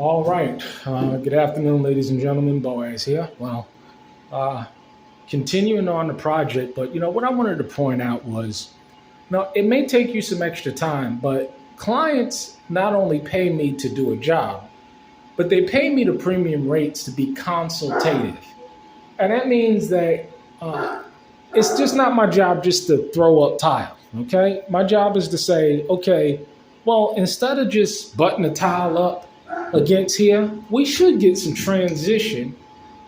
All right. Good afternoon, ladies and gentlemen. Boaz here. Uh, Continuing on the project, but what I wanted to point out was, now it may take you some extra time, but clients not only pay me to do a job, but they pay me the premium rates to be consultative, and that means that uh, it's just not my job just to throw up tile. Okay, my job is to say, okay, well, instead of just butting the tile up against here, we should get some transition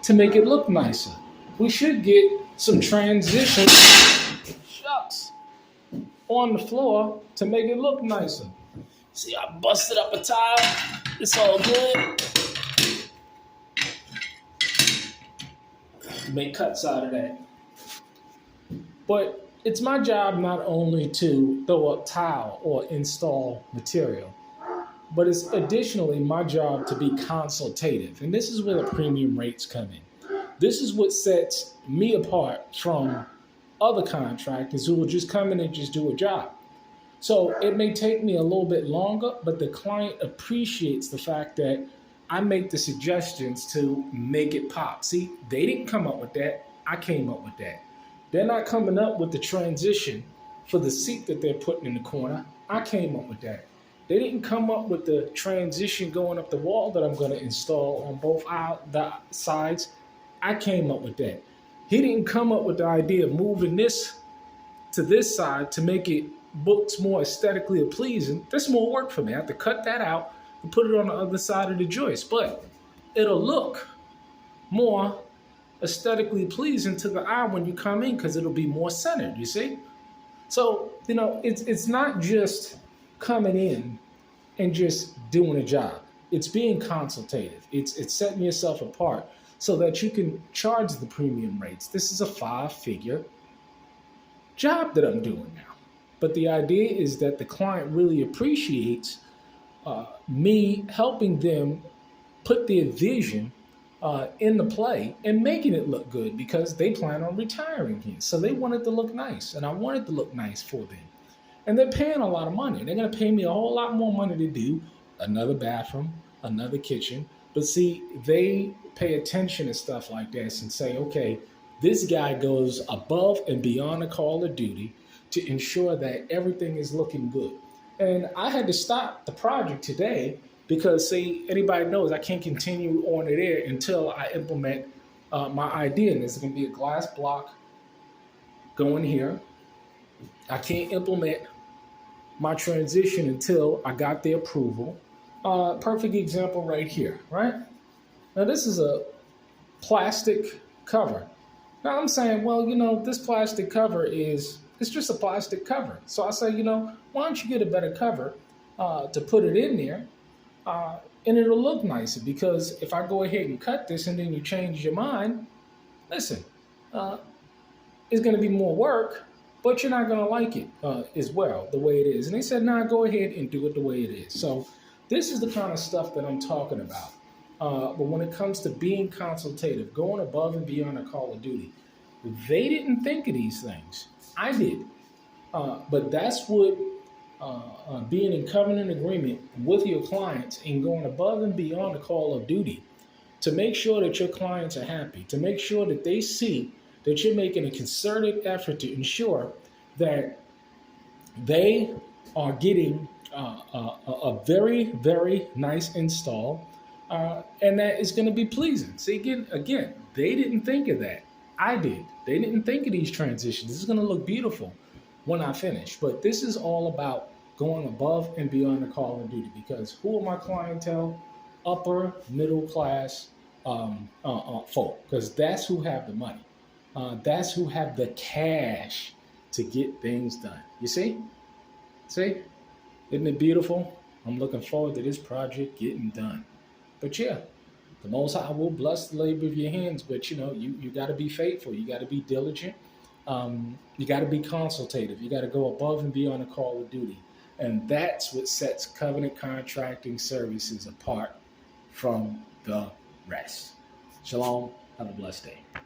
to make it look nicer. We should get some transition, shucks, on the floor to make it look nicer. See, I busted up a tile. It's all good. Make cuts out of that. But it's my job not only to throw up tile or install material, but it's additionally my job to be consultative. And this is where the premium rates come in. This is what sets me apart from other contractors who will just come in and just do a job. So it may take me a little bit longer, but the client appreciates the fact that I make the suggestions to make it pop. See, they didn't come up with that. I came up with that. They're not coming up with the transition for the seat that they're putting in the corner. I came up with that. They didn't come up with the transition going up the wall that I'm going to install on both the sides. I came up with that. He didn't come up with the idea of moving this to this side to make it looks more aesthetically pleasing. That's more work for me. I have to cut that out and put it on the other side of the joist, but it'll look more aesthetically pleasing to the eye when you come in because it'll be more centered, you see? So, it's not just coming in and just doing a job. It's being consultative. It's setting yourself apart so that you can charge the premium rates. This is a 5-figure job that I'm doing now. But the idea is that the client really appreciates me helping them put their vision in the play and making it look good because they plan on retiring here. So they want it to look nice, and I want it to look nice for them. And they're paying a lot of money. They're going to pay me a whole lot more money to do another bathroom, another kitchen. But see, they pay attention to stuff like this and say, okay, this guy goes above and beyond the call of duty to ensure that everything is looking good. And I had to stop the project today because, see, anybody knows I can't continue on it there until I implement my idea. And there's going to be a glass block going here. I can't implement my transition until I got the approval. Perfect example right here, right? Now, this is a plastic cover. Now, I'm saying, well, this plastic cover it's just a plastic cover. So I say, why don't you get a better cover to put it in there and it'll look nicer? Because if I go ahead and cut this and then you change your mind, listen, it's going to be more work, but you're not going to like it as well, the way it is. And they said, nah, go ahead and do it the way it is. So this is the kind of stuff that I'm talking about. But when it comes to being consultative, going above and beyond a call of duty, they didn't think of these things. I did. But that's what being in covenant agreement with your clients and going above and beyond the call of duty to make sure that your clients are happy, to make sure that they see that you're making a concerted effort to ensure that they are getting a very, very nice install and that is going to be pleasing. See, again, they didn't think of that. I did. They didn't think of these transitions. This is going to look beautiful when I finish. But this is all about going above and beyond the call of duty because who are my clientele? Upper middle class folk, because that's who have the money. That's who have the cash to get things done. You see? See? Isn't it beautiful? I'm looking forward to this project getting done. But yeah, the Most High will bless the labor of your hands, but you got to be faithful. You got to be diligent. You got to be consultative. You got to go above and beyond the call of duty. And that's what sets covenant contracting services apart from the rest. Shalom. Have a blessed day.